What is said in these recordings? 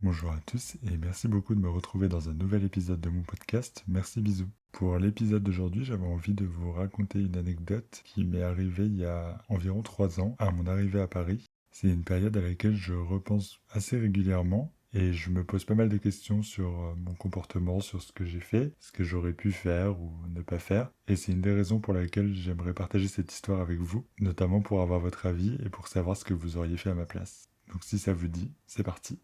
Bonjour à tous et merci beaucoup de me retrouver dans un nouvel épisode de mon podcast. Merci bisous. Pour l'épisode d'aujourd'hui, j'avais envie de vous raconter une anecdote qui m'est arrivée il y a environ 3 ans à mon arrivée à Paris. C'est une période à laquelle je repense assez régulièrement et je me pose pas mal de questions sur mon comportement, sur ce que j'ai fait, ce que j'aurais pu faire ou ne pas faire. Et c'est une des raisons pour laquelle j'aimerais partager cette histoire avec vous, notamment pour avoir votre avis et pour savoir ce que vous auriez fait à ma place. Donc si ça vous dit, c'est parti.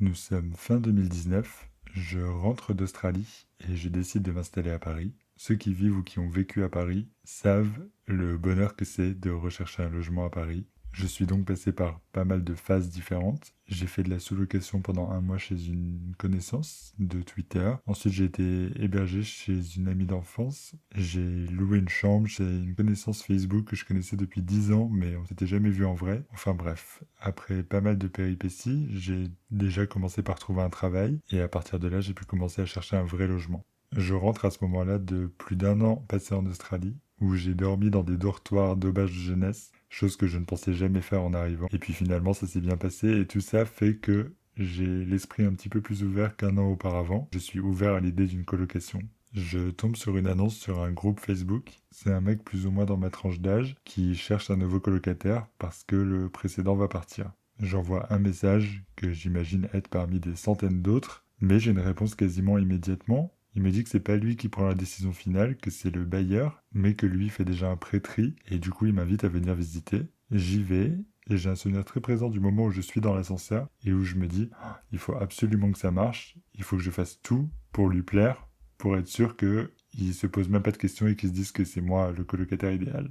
Nous sommes fin 2019, je rentre d'Australie et je décide de m'installer à Paris. Ceux qui vivent ou qui ont vécu à Paris savent le bonheur que c'est de rechercher un logement à Paris. Je suis donc passé par pas mal de phases différentes. J'ai fait de la sous-location pendant un mois chez une connaissance de Twitter. Ensuite, j'ai été hébergé chez une amie d'enfance. J'ai loué une chambre chez une connaissance Facebook que je connaissais depuis 10 ans, mais on s'était jamais vu en vrai. Enfin bref, après pas mal de péripéties, j'ai déjà commencé par trouver un travail et à partir de là, j'ai pu commencer à chercher un vrai logement. Je rentre à ce moment-là de plus d'un an passé en Australie, où j'ai dormi dans des dortoirs d'auberge de jeunesse, chose que je ne pensais jamais faire en arrivant. Et puis finalement, ça s'est bien passé, et tout ça fait que j'ai l'esprit un petit peu plus ouvert qu'un an auparavant. Je suis ouvert à l'idée d'une colocation. Je tombe sur une annonce sur un groupe Facebook. C'est un mec plus ou moins dans ma tranche d'âge qui cherche un nouveau colocataire parce que le précédent va partir. J'envoie un message que j'imagine être parmi des centaines d'autres, mais j'ai une réponse quasiment immédiatement. Il me dit que c'est pas lui qui prend la décision finale, que c'est le bailleur, mais que lui fait déjà un pré-tri, et du coup il m'invite à venir visiter. J'y vais, et j'ai un souvenir très présent du moment où je suis dans l'ascenseur, et où je me dis, ah, il faut absolument que ça marche, il faut que je fasse tout pour lui plaire, pour être sûr qu'il se pose même pas de questions et qu'il se dise que c'est moi le colocataire idéal.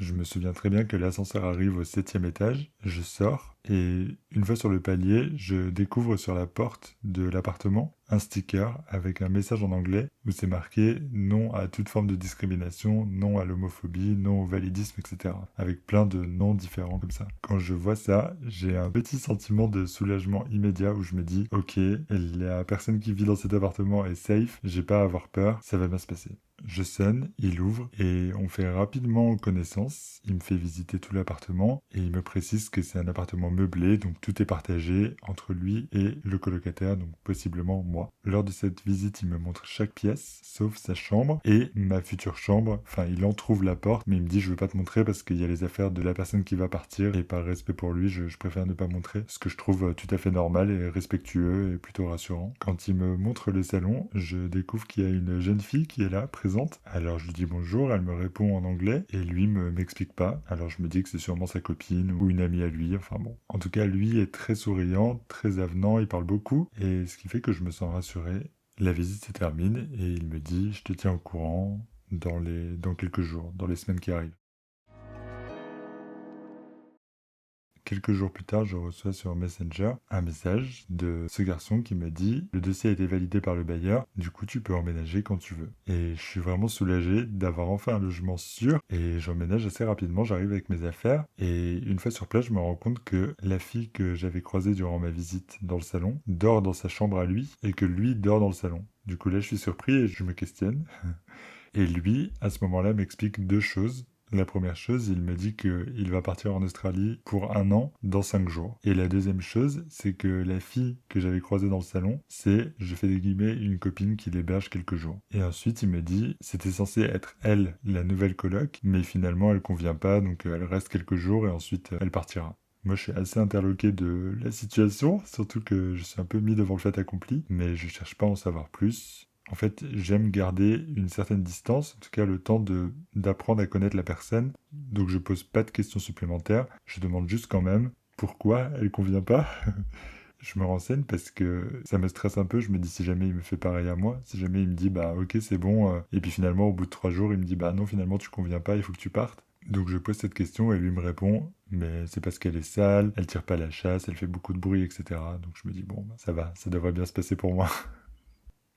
Je me souviens très bien que l'ascenseur arrive au 7e étage, je sors et une fois sur le palier, je découvre sur la porte de l'appartement un sticker avec un message en anglais où c'est marqué non à toute forme de discrimination, non à l'homophobie, non au validisme, etc. Avec plein de noms différents comme ça. Quand je vois ça, j'ai un petit sentiment de soulagement immédiat où je me dis ok, la personne qui vit dans cet appartement est safe, j'ai pas à avoir peur, ça va bien se passer. Je sonne, il ouvre et on fait rapidement connaissance. Il me fait visiter tout l'appartement et il me précise que c'est un appartement meublé, donc tout est partagé entre lui et le colocataire, donc possiblement moi. Lors de cette visite, il me montre chaque pièce, sauf sa chambre et ma future chambre. Enfin, il entrouvre la porte, mais il me dit je veux pas te montrer parce qu'il y a les affaires de la personne qui va partir et par respect pour lui, je préfère ne pas montrer. Ce que je trouve tout à fait normal et respectueux et plutôt rassurant. Quand il me montre le salon, je découvre qu'il y a une jeune fille qui est là, présente. Alors je lui dis bonjour, elle me répond en anglais et lui m'explique pas. Alors je me dis que c'est sûrement sa copine ou une amie à lui, enfin bon. En tout cas, lui est très souriant, très avenant, il parle beaucoup et ce qui fait que je me sens rassuré. La visite se termine et il me dit je te tiens au courant dans quelques jours, dans les semaines qui arrivent. Quelques jours plus tard, je reçois sur Messenger un message de ce garçon qui me dit le dossier a été validé par le bailleur, du coup tu peux emménager quand tu veux. Et je suis vraiment soulagé d'avoir enfin un logement sûr et j'emménage assez rapidement, j'arrive avec mes affaires et une fois sur place, je me rends compte que la fille que j'avais croisée durant ma visite dans le salon dort dans sa chambre à lui et que lui dort dans le salon. Du coup là, je suis surpris et je me questionne. Et lui, à ce moment-là, m'explique deux choses. La première chose, il me dit qu'il va partir en Australie pour un an dans 5 jours. Et la deuxième chose, c'est que la fille que j'avais croisée dans le salon, c'est, je fais des guillemets, une copine qui l'héberge quelques jours. Et ensuite, il me dit, c'était censé être elle, la nouvelle coloc, mais finalement, elle convient pas, donc elle reste quelques jours et ensuite, elle partira. Moi, je suis assez interloqué de la situation, surtout que je suis un peu mis devant le fait accompli, mais je cherche pas à en savoir plus. En fait, j'aime garder une certaine distance, en tout cas le temps d'apprendre à connaître la personne. Donc je pose pas de questions supplémentaires. Je demande juste quand même pourquoi elle convient pas. Je me renseigne parce que ça me stresse un peu. Je me dis si jamais il me fait pareil à moi, si jamais il me dit bah ok c'est bon, et puis finalement au bout de 3 jours il me dit bah non finalement tu conviens pas, il faut que tu partes. Donc je pose cette question et lui me répond mais c'est parce qu'elle est sale, elle tire pas la chasse, elle fait beaucoup de bruit, etc. Donc je me dis bon bah, ça va, ça devrait bien se passer pour moi.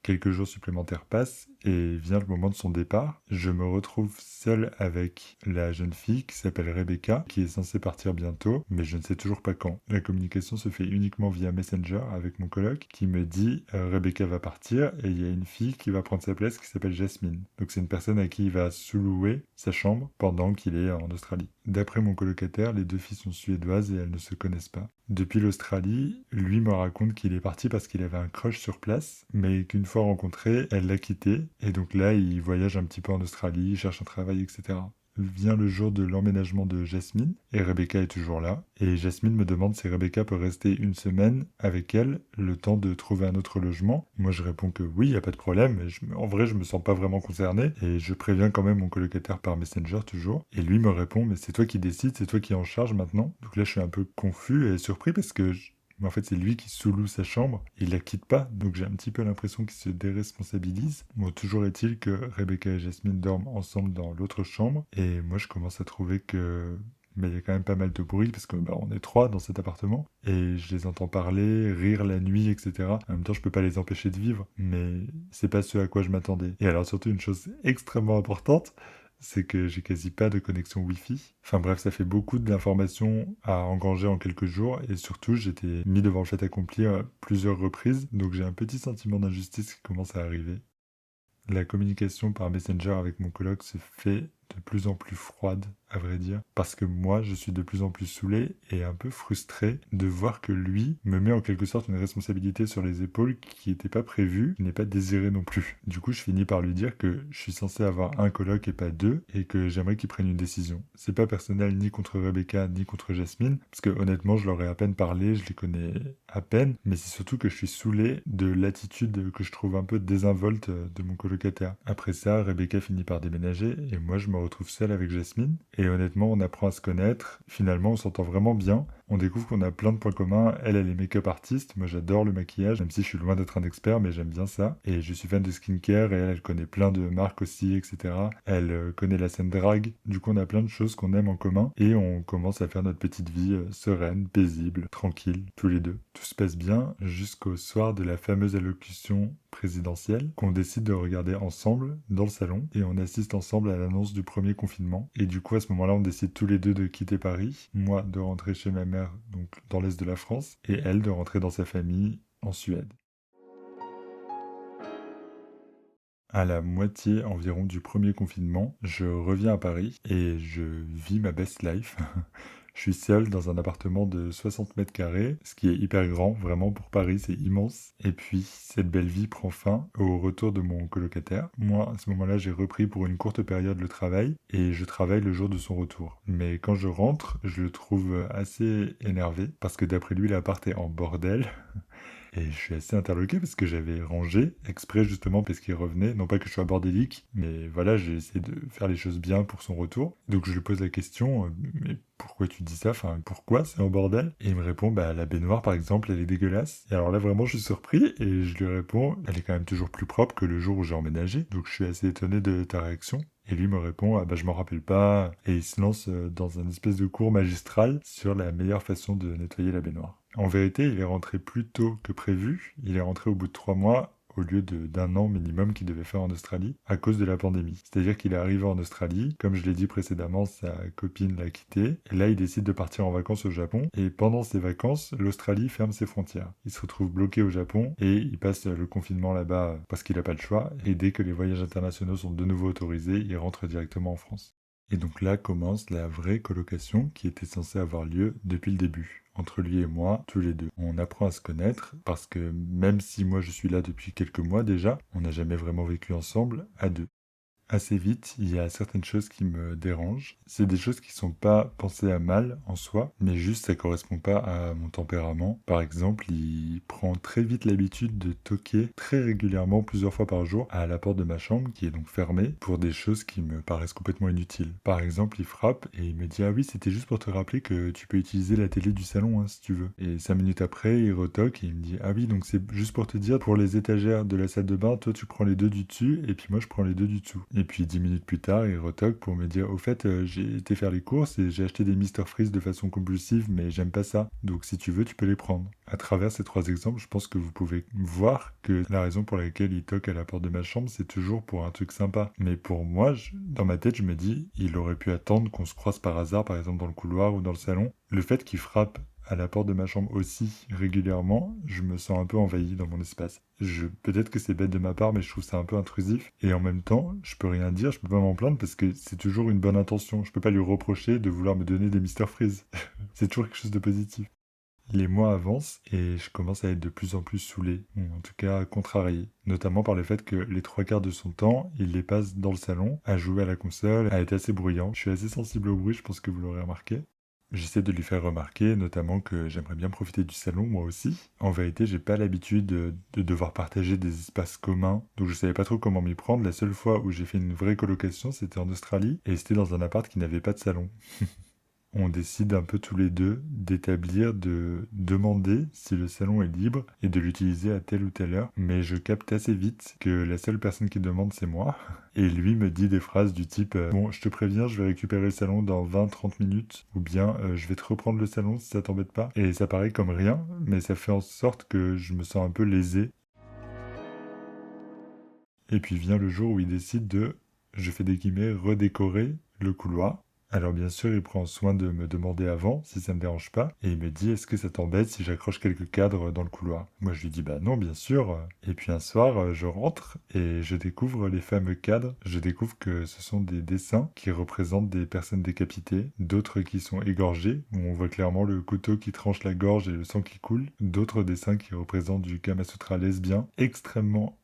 Quelques jours supplémentaires passent et vient le moment de son départ. Je me retrouve seul avec la jeune fille qui s'appelle Rebecca, qui est censée partir bientôt, mais je ne sais toujours pas quand. La communication se fait uniquement via Messenger avec mon coloc qui me dit Rebecca va partir et il y a une fille qui va prendre sa place qui s'appelle Jasmine. Donc c'est une personne à qui il va sous-louer sa chambre pendant qu'il est en Australie. D'après mon colocataire, les deux filles sont suédoises et elles ne se connaissent pas. Depuis l'Australie, lui me raconte qu'il est parti parce qu'il avait un crush sur place, mais qu'une fois rencontré, elle l'a quitté, et donc là, il voyage un petit peu en Australie, il cherche un travail, etc. Vient le jour de l'emménagement de Jasmine, et Rebecca est toujours là. Et Jasmine me demande si Rebecca peut rester une semaine avec elle, le temps de trouver un autre logement. Moi, je réponds que oui, il n'y a pas de problème. En vrai, je me sens pas vraiment concerné, et je préviens quand même mon colocataire par Messenger toujours. Et lui me répond, mais c'est toi qui décides, c'est toi qui es en charge maintenant. Donc là, je suis un peu confus et surpris parce que mais en fait, c'est lui qui sous-loue sa chambre, il la quitte pas, donc j'ai un petit peu l'impression qu'il se déresponsabilise. Bon, toujours est-il que Rebecca et Jasmine dorment ensemble dans l'autre chambre, et moi je commence à trouver que... Mais il y a quand même pas mal de bruit, parce que on est trois dans cet appartement, et je les entends parler, rire la nuit, etc. En même temps, je peux pas les empêcher de vivre, mais c'est pas ce à quoi je m'attendais. Et alors surtout une chose extrêmement importante, c'est que j'ai quasi pas de connexion Wi-Fi. Enfin bref, ça fait beaucoup d'informations à engranger en quelques jours et surtout j'étais mis devant le fait accompli à plusieurs reprises, donc j'ai un petit sentiment d'injustice qui commence à arriver. La communication par Messenger avec mon coloc se fait de plus en plus froide, à vrai dire, parce que moi, je suis de plus en plus saoulé et un peu frustré de voir que lui me met en quelque sorte une responsabilité sur les épaules qui n'était pas prévue, qui n'est pas désirée non plus. Du coup, je finis par lui dire que je suis censé avoir un coloc et pas deux, et que j'aimerais qu'il prenne une décision. C'est pas personnel ni contre Rebecca ni contre Jasmine, parce que honnêtement, je leur ai à peine parlé, je les connais à peine, mais c'est surtout que je suis saoulé de l'attitude que je trouve un peu désinvolte de mon colocataire. Après ça, Rebecca finit par déménager et moi je me retrouve seul avec Jasmine. Et honnêtement, on apprend à se connaître. Finalement, on s'entend vraiment bien. On découvre qu'on a plein de points communs. Elle est make-up artiste. Moi, j'adore le maquillage, même si je suis loin d'être un expert, mais j'aime bien ça. Et je suis fan de skincare et elle connaît plein de marques aussi, etc. Elle connaît la scène drague. Du coup, on a plein de choses qu'on aime en commun et on commence à faire notre petite vie sereine, paisible, tranquille, tous les deux. Tout se passe bien jusqu'au soir de la fameuse allocution présidentielle qu'on décide de regarder ensemble dans le salon et on assiste ensemble à l'annonce du premier confinement. Et du coup, à ce moment-là, on décide tous les deux de quitter Paris. Moi, de rentrer chez ma mère, donc dans l'est de la France, et elle de rentrer dans sa famille en Suède. À la moitié environ du premier confinement, je reviens à Paris et je vis ma best life. Je suis seul dans un appartement de 60 mètres carrés, ce qui est hyper grand, vraiment pour Paris, c'est immense. Et puis, cette belle vie prend fin au retour de mon colocataire. Moi, à ce moment-là, j'ai repris pour une courte période le travail et je travaille le jour de son retour. Mais quand je rentre, je le trouve assez énervé parce que d'après lui, l'appart est en bordel. Et je suis assez interloqué parce que j'avais rangé exprès justement parce qu'il revenait. Non pas que je sois bordélique, mais voilà, j'ai essayé de faire les choses bien pour son retour. Donc je lui pose la question, mais pourquoi tu dis ça? Enfin, pourquoi c'est en bordel? Et il me répond, bah la baignoire par exemple, elle est dégueulasse. Et alors là vraiment je suis surpris et je lui réponds, elle est quand même toujours plus propre que le jour où j'ai emménagé. Donc je suis assez étonné de ta réaction. Et lui me répond, ah bah je m'en rappelle pas. Et il se lance dans un espèce de cours magistral sur la meilleure façon de nettoyer la baignoire. En vérité, il est rentré plus tôt que prévu. Il est rentré au bout de 3 mois au lieu d'un an minimum qu'il devait faire en Australie à cause de la pandémie. C'est-à-dire qu'il est arrivé en Australie, comme je l'ai dit précédemment, sa copine l'a quitté, et là il décide de partir en vacances au Japon, et pendant ses vacances, l'Australie ferme ses frontières. Il se retrouve bloqué au Japon, et il passe le confinement là-bas parce qu'il n'a pas le choix, et dès que les voyages internationaux sont de nouveau autorisés, il rentre directement en France. Et donc là commence la vraie colocation qui était censée avoir lieu depuis le début. Entre lui et moi, tous les deux. On apprend à se connaître parce que même si moi je suis là depuis quelques mois déjà, on n'a jamais vraiment vécu ensemble à deux. Assez vite, il y a certaines choses qui me dérangent. C'est des choses qui sont pas pensées à mal en soi, mais juste ça correspond pas à mon tempérament. Par exemple, il prend très vite l'habitude de toquer très régulièrement, plusieurs fois par jour, à la porte de ma chambre, qui est donc fermée, pour des choses qui me paraissent complètement inutiles. Par exemple, il frappe et il me dit: ah oui, c'était juste pour te rappeler que tu peux utiliser la télé du salon hein, si tu veux. Et 5 minutes après, il retoque et il me dit: ah oui, donc c'est juste pour te dire, pour les étagères de la salle de bain, toi tu prends les deux du dessus et puis moi je prends les deux du dessous. Et puis 10 minutes plus tard, il retoque pour me dire: au fait, j'ai été faire les courses et j'ai acheté des Mister Freeze de façon compulsive, mais j'aime pas ça. Donc si tu veux, tu peux les prendre. À travers ces 3 exemples, je pense que vous pouvez voir que la raison pour laquelle il toque à la porte de ma chambre, c'est toujours pour un truc sympa. Mais pour moi, dans ma tête, je me dis, il aurait pu attendre qu'on se croise par hasard, par exemple dans le couloir ou dans le salon. Le fait qu'il frappe à la porte de ma chambre aussi régulièrement, je me sens un peu envahi dans mon espace. Peut-être que c'est bête de ma part, mais je trouve ça un peu intrusif. Et en même temps, je peux rien dire, je peux pas m'en plaindre parce que c'est toujours une bonne intention. Je peux pas lui reprocher de vouloir me donner des Mister Freeze. C'est toujours quelque chose de positif. Les mois avancent et je commence à être de plus en plus saoulé, ou en tout cas contrarié, notamment par le fait que les trois quarts de son temps, il les passe dans le salon, à jouer à la console, à être assez bruyant. Je suis assez sensible au bruit, je pense que vous l'aurez remarqué. J'essaie de lui faire remarquer, notamment que j'aimerais bien profiter du salon, moi aussi. En vérité, j'ai pas l'habitude de devoir partager des espaces communs, donc je savais pas trop comment m'y prendre. La seule fois où j'ai fait une vraie colocation, c'était en Australie, et c'était dans un appart qui n'avait pas de salon. On décide un peu tous les deux d'établir, de demander si le salon est libre et de l'utiliser à telle ou telle heure. Mais je capte assez vite que la seule personne qui demande, c'est moi. Et lui me dit des phrases du type bon, je te préviens, je vais récupérer le salon dans 20-30 minutes. Ou bien je vais te reprendre le salon si ça t'embête pas. Et ça paraît comme rien, mais ça fait en sorte que je me sens un peu lésé. Et puis vient le jour où il décide de, je fais des guillemets, redécorer le couloir. Alors bien sûr, il prend soin de me demander avant si ça me dérange pas, et il me dit est-ce que ça t'embête si j'accroche quelques cadres dans le couloir? Moi je lui dis bah non bien sûr. Et puis un soir, je rentre et je découvre les fameux cadres. Je découvre que ce sont des dessins qui représentent des personnes décapitées, d'autres qui sont égorgées, où on voit clairement le couteau qui tranche la gorge et le sang qui coule, d'autres dessins qui représentent du Kama Sutra lesbien, extrêmement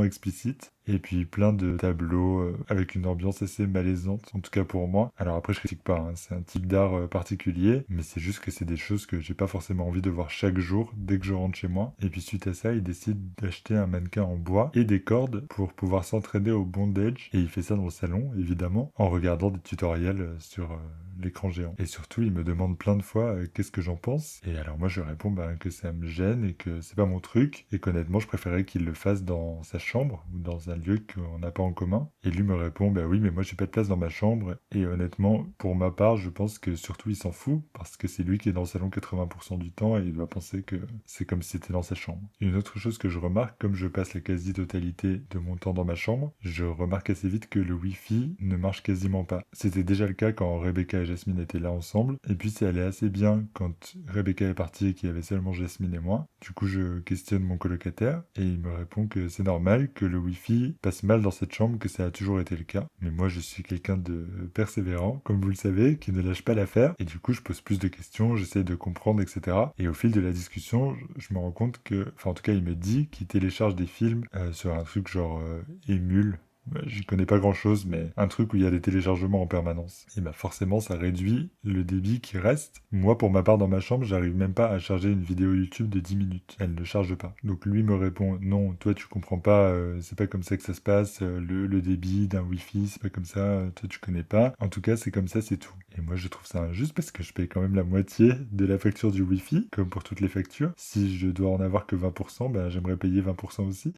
explicite. Et puis plein de tableaux avec une ambiance assez malaisante, en tout cas pour moi. Alors après je critique pas, hein, c'est un type d'art particulier, mais c'est juste que c'est des choses que j'ai pas forcément envie de voir chaque jour dès que je rentre chez moi. Et puis suite à ça, il décide d'acheter un mannequin en bois et des cordes pour pouvoir s'entraîner au bondage. Et il fait ça dans le salon, évidemment, en regardant des tutoriels sur l'écran géant. Et surtout, il me demande plein de fois qu'est-ce que j'en pense. Et alors moi je réponds bah, que ça me gêne et que c'est pas mon truc. Et qu'honnêtement, je préférais qu'il le fasse dans sa chambre ou dans un lieu qu'on n'a pas en commun. Et lui me répond bah oui mais moi j'ai pas de place dans ma chambre et honnêtement pour ma part je pense que surtout il s'en fout parce que c'est lui qui est dans le salon 80% du temps et il doit penser que c'est comme si c'était dans sa chambre. Une autre chose que je remarque, comme je passe la quasi-totalité de mon temps dans ma chambre, je remarque assez vite que le Wi-Fi ne marche quasiment pas. C'était déjà le cas quand Rebecca et Jasmine étaient là ensemble et puis c'est allé assez bien quand Rebecca est partie et qu'il y avait seulement Jasmine et moi. Du coup je questionne mon colocataire et il me répond que c'est normal que le Wi-Fi passe mal dans cette chambre, que ça a toujours été le cas. Mais moi, je suis quelqu'un de persévérant, comme vous le savez, qui ne lâche pas l'affaire. Et du coup, je pose plus de questions, j'essaie de comprendre, etc. Et au fil de la discussion, je me rends compte que, enfin, en tout cas, il me dit qu'il télécharge des films sur un truc genre Emule. J'y connais pas grand chose, mais un truc où il y a des téléchargements en permanence. Et bah forcément, ça réduit le débit qui reste. Moi, pour ma part, dans ma chambre, j'arrive même pas à charger une vidéo YouTube de 10 minutes. Elle ne charge pas. Donc lui me répond, non, toi tu comprends pas, c'est pas comme ça que ça se passe, le débit d'un Wi-Fi, c'est pas comme ça, toi tu connais pas. En tout cas, c'est comme ça, c'est tout. Et moi, je trouve ça injuste parce que je paye quand même la moitié de la facture du Wi-Fi, comme pour toutes les factures. Si je dois en avoir que 20%, bah, j'aimerais payer 20% aussi.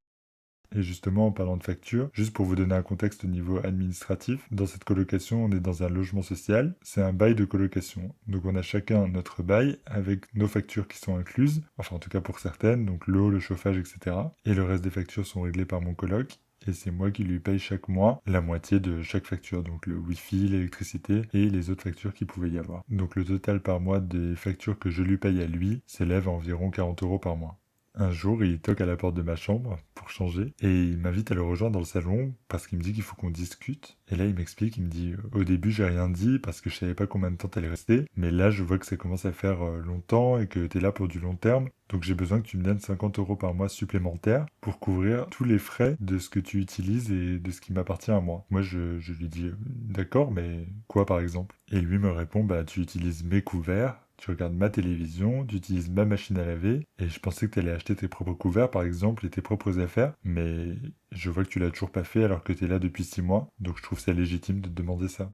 Et justement, en parlant de facture, juste pour vous donner un contexte au niveau administratif, dans cette colocation, on est dans un logement social, c'est un bail de colocation. Donc on a chacun notre bail avec nos factures qui sont incluses, enfin en tout cas pour certaines, donc l'eau, le chauffage, etc. Et le reste des factures sont réglées par mon coloc. Et c'est moi qui lui paye chaque mois la moitié de chaque facture, donc le wifi, l'électricité et les autres factures qu'il pouvait y avoir. Donc le total par mois des factures que je lui paye à lui s'élève à environ 40 € par mois. Un jour, il toque à la porte de ma chambre pour changer et il m'invite à le rejoindre dans le salon parce qu'il me dit qu'il faut qu'on discute. Et là, il m'explique, il me dit au début, j'ai rien dit parce que je savais pas combien de temps t'allais rester, mais là, je vois que ça commence à faire longtemps et que t'es là pour du long terme. Donc j'ai besoin que tu me donnes 50 € par mois supplémentaires pour couvrir tous les frais de ce que tu utilises et de ce qui m'appartient à moi. Moi, je lui dis d'accord, mais quoi par exemple? Et lui me répond, bah tu utilises mes couverts, tu regardes ma télévision, tu utilises ma machine à laver, et je pensais que tu allais acheter tes propres couverts, par exemple, et tes propres affaires, mais je vois que tu l'as toujours pas fait alors que tu es là depuis 6 mois, donc je trouve ça légitime de te demander ça.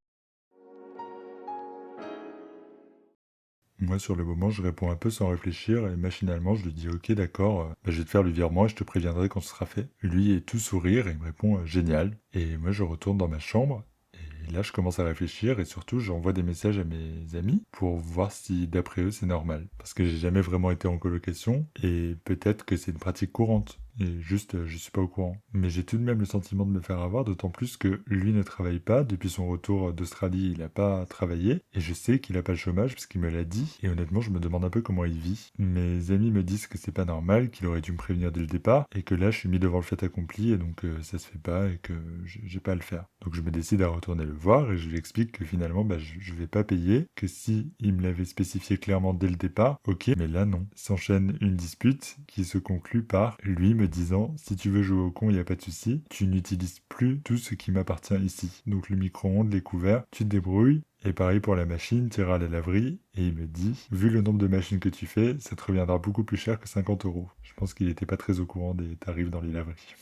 Moi, sur le moment, je réponds un peu sans réfléchir, et machinalement, je lui dis ok, d'accord, bah, je vais te faire le virement et je te préviendrai quand ce sera fait. Lui est tout sourire et il me répond génial. Et moi, je retourne dans ma chambre. Et là, je commence à réfléchir et surtout, j'envoie des messages à mes amis pour voir si, d'après eux, c'est normal. Parce que j'ai jamais vraiment été en colocation et peut-être que c'est une pratique courante. et juste je suis pas au courant. Mais j'ai tout de même le sentiment de me faire avoir, d'autant plus que lui ne travaille pas. Depuis son retour d'Australie, il n'a pas travaillé, et je sais qu'il a pas le chômage parce qu'il me l'a dit, et honnêtement je me demande un peu comment il vit. Mes amis me disent que c'est pas normal, qu'il aurait dû me prévenir dès le départ, et que là je suis mis devant le fait accompli, et donc ça se fait pas, et que j'ai pas à le faire. Donc je me décide à retourner le voir, et je lui explique que finalement je vais pas payer, que si il me l'avait spécifié clairement dès le départ, ok, mais là non. S'enchaîne une dispute qui se conclut par lui me disant si tu veux jouer au con, il n'y a pas de souci, tu n'utilises plus tout ce qui m'appartient ici. Donc le micro-ondes, les couverts, tu te débrouilles. Et pareil pour la machine, tu iras à la laverie, et il me dit, vu le nombre de machines que tu fais, ça te reviendra beaucoup plus cher que 50 €. Je pense qu'il n'était pas très au courant des tarifs dans les laveries.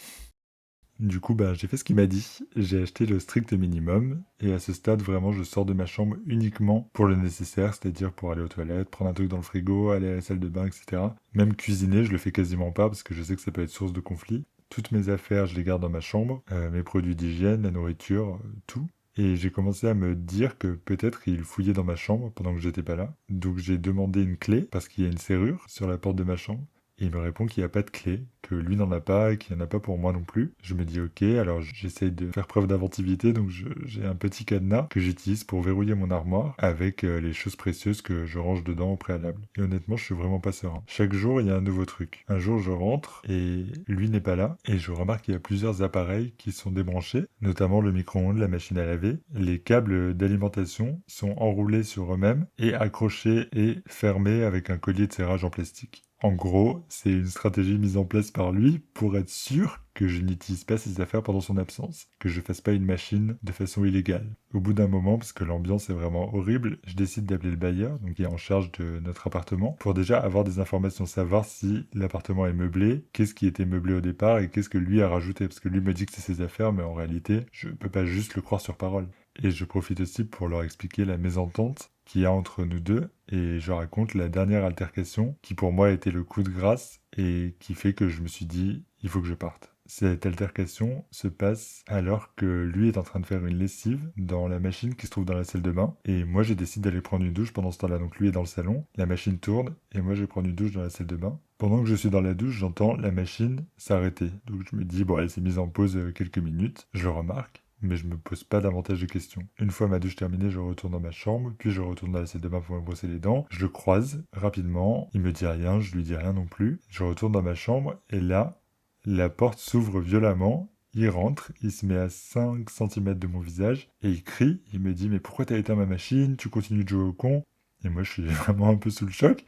Du coup, j'ai fait ce qu'il m'a dit. J'ai acheté le strict minimum. Et à ce stade, vraiment, je sors de ma chambre uniquement pour le nécessaire, c'est-à-dire pour aller aux toilettes, prendre un truc dans le frigo, aller à la salle de bain, etc. Même cuisiner, je le fais quasiment pas parce que je sais que ça peut être source de conflit. Toutes mes affaires, je les garde dans ma chambre. Mes produits d'hygiène, la nourriture, tout. Et j'ai commencé à me dire que peut-être il fouillait dans ma chambre pendant que j'étais pas là. Donc j'ai demandé une clé parce qu'il y a une serrure sur la porte de ma chambre. Et il me répond qu'il n'y a pas de clé, que lui n'en a pas et qu'il n'y en a pas pour moi non plus. Je me dis ok, alors j'essaye de faire preuve d'inventivité, donc j'ai un petit cadenas que j'utilise pour verrouiller mon armoire avec les choses précieuses que je range dedans au préalable. Et honnêtement, je suis vraiment pas serein. Chaque jour, il y a un nouveau truc. Un jour, je rentre et lui n'est pas là et je remarque qu'il y a plusieurs appareils qui sont débranchés, notamment le micro-ondes, la machine à laver. Les câbles d'alimentation sont enroulés sur eux-mêmes et accrochés et fermés avec un collier de serrage en plastique. En gros, c'est une stratégie mise en place par lui pour être sûr que je n'utilise pas ses affaires pendant son absence, que je fasse pas une machine de façon illégale. Au bout d'un moment, parce que l'ambiance est vraiment horrible, je décide d'appeler le bailleur, donc qui est en charge de notre appartement, pour déjà avoir des informations, savoir si l'appartement est meublé, qu'est-ce qui était meublé au départ et qu'est-ce que lui a rajouté, parce que lui me dit que c'est ses affaires, mais en réalité, je peux pas juste le croire sur parole. Et je profite aussi pour leur expliquer la mésentente qu'il y a entre nous deux, et je raconte la dernière altercation qui pour moi a été le coup de grâce et qui fait que je me suis dit il faut que je parte. Cette altercation se passe alors que lui est en train de faire une lessive dans la machine qui se trouve dans la salle de bain, et moi j'ai décidé d'aller prendre une douche pendant ce temps-là. Donc lui est dans le salon, la machine tourne et moi je vais prendre une douche dans la salle de bain. Pendant que je suis dans la douche, j'entends la machine s'arrêter. Donc je me dis bon, elle s'est mise en pause quelques minutes, je le remarque, mais je me pose pas davantage de questions. Une fois ma douche terminée, je retourne dans ma chambre, puis je retourne dans la salle de bain pour me brosser les dents. Je le croise rapidement, il me dit rien, je lui dis rien non plus. Je retourne dans ma chambre, et là, la porte s'ouvre violemment, il rentre, il se met à 5 cm de mon visage, et il crie, il me dit « Mais pourquoi t'as éteint ma machine? Tu continues de jouer au con ?» Et moi, je suis vraiment un peu sous le choc.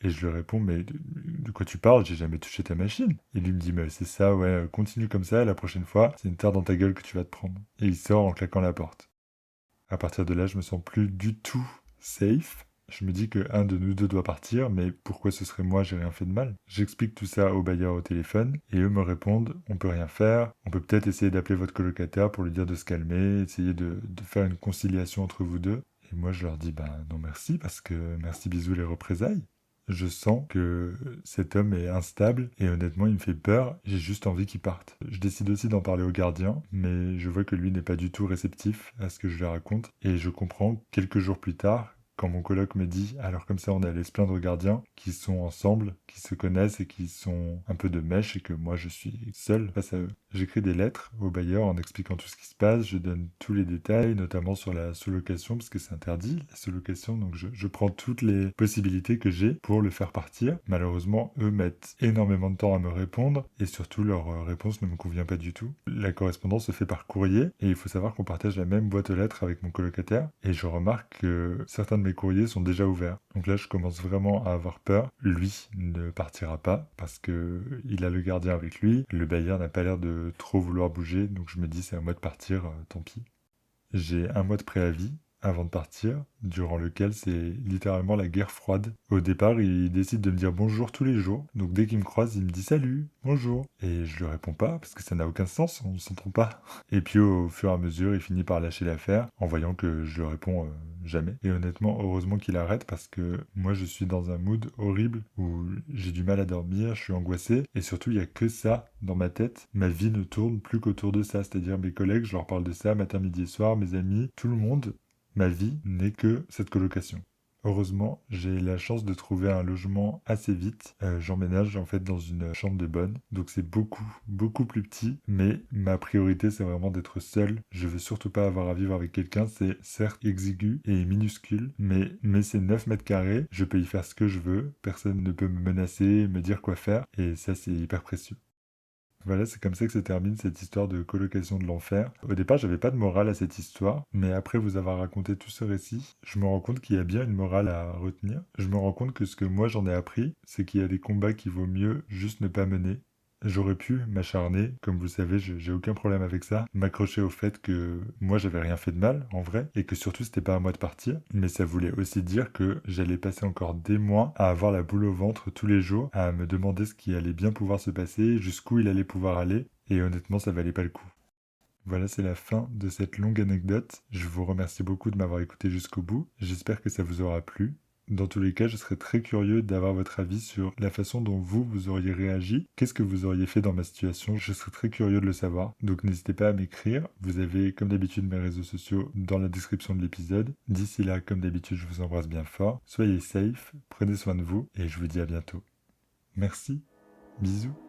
Et je lui réponds, mais de quoi tu parles? J'ai jamais touché ta machine. Et lui me dit, mais c'est ça, ouais, continue comme ça, la prochaine fois, c'est une tarte dans ta gueule que tu vas te prendre. Et il sort en claquant la porte. À partir de là, je me sens plus du tout safe. Je me dis que un de nous deux doit partir, mais pourquoi ce serait moi, j'ai rien fait de mal? J'explique tout ça au bailleur au téléphone, et eux me répondent, on peut rien faire, on peut peut-être essayer d'appeler votre colocataire pour lui dire de se calmer, essayer de faire une conciliation entre vous deux. Et moi, je leur dis, non merci, parce que merci bisous les représailles. Je sens que cet homme est instable et honnêtement il me fait peur, j'ai juste envie qu'il parte. Je décide aussi d'en parler au gardien, mais je vois que lui n'est pas du tout réceptif à ce que je lui raconte, et je comprends quelques jours plus tard, quand mon coloc me dit, alors comme ça on est allé se plaindre aux gardiens, qui sont ensemble, qui se connaissent et qui sont un peu de mèche, et que moi je suis seul face à eux. J'écris des lettres au bailleur en expliquant tout ce qui se passe, je donne tous les détails, notamment sur la sous-location, parce que c'est interdit, la sous-location, donc je prends toutes les possibilités que j'ai pour le faire partir. Malheureusement, eux mettent énormément de temps à me répondre, et surtout leur réponse ne me convient pas du tout. La correspondance se fait par courrier, et il faut savoir qu'on partage la même boîte aux lettres avec mon colocataire, et je remarque que certains de mes courriers sont déjà ouverts. Donc là, je commence vraiment à avoir peur. Lui ne partira pas, parce que il a le gardien avec lui, le bailleur n'a pas l'air de trop vouloir bouger, donc je me dis c'est à moi de partir, tant pis. J'ai un mois de préavis avant de partir, durant lequel c'est littéralement la guerre froide. Au départ, il décide de me dire bonjour tous les jours, donc dès qu'il me croise, il me dit salut, bonjour. Et je lui réponds pas, parce que ça n'a aucun sens, on ne s'entend pas. Et puis au fur et à mesure, il finit par lâcher l'affaire, en voyant que je lui réponds jamais. Et honnêtement, heureusement qu'il arrête, parce que moi je suis dans un mood horrible, où j'ai du mal à dormir, je suis angoissé, et surtout il y a que ça dans ma tête. Ma vie ne tourne plus qu'autour de ça, c'est-à-dire mes collègues, je leur parle de ça matin, midi et soir, mes amis, tout le monde. Ma vie n'est que cette colocation. Heureusement, j'ai la chance de trouver un logement assez vite. J'emménage en fait dans une chambre de bonne, donc c'est beaucoup, beaucoup plus petit, mais ma priorité c'est vraiment d'être seul. Je veux surtout pas avoir à vivre avec quelqu'un, c'est certes exigu et minuscule, mais c'est 9 mètres carrés, je peux y faire ce que je veux, personne ne peut me menacer, me dire quoi faire, et ça c'est hyper précieux. Voilà, c'est comme ça que se termine cette histoire de colocation de l'enfer. Au départ, j'avais pas de morale à cette histoire, mais après vous avoir raconté tout ce récit, je me rends compte qu'il y a bien une morale à retenir. Je me rends compte que ce que moi j'en ai appris, c'est qu'il y a des combats qu'il vaut mieux juste ne pas mener. J'aurais pu m'acharner, comme vous le savez, j'ai aucun problème avec ça, m'accrocher au fait que moi j'avais rien fait de mal, en vrai, et que surtout c'était pas à moi de partir, mais ça voulait aussi dire que j'allais passer encore des mois à avoir la boule au ventre tous les jours, à me demander ce qui allait bien pouvoir se passer, jusqu'où il allait pouvoir aller, et honnêtement ça valait pas le coup. Voilà, c'est la fin de cette longue anecdote. Je vous remercie beaucoup de m'avoir écouté jusqu'au bout. J'espère que ça vous aura plu. Dans tous les cas, je serais très curieux d'avoir votre avis sur la façon dont vous auriez réagi. Qu'est-ce que vous auriez fait dans ma situation? Je serais très curieux de le savoir. Donc n'hésitez pas à m'écrire. Vous avez, comme d'habitude, mes réseaux sociaux dans la description de l'épisode. D'ici là, comme d'habitude, je vous embrasse bien fort. Soyez safe, prenez soin de vous et je vous dis à bientôt. Merci. Bisous.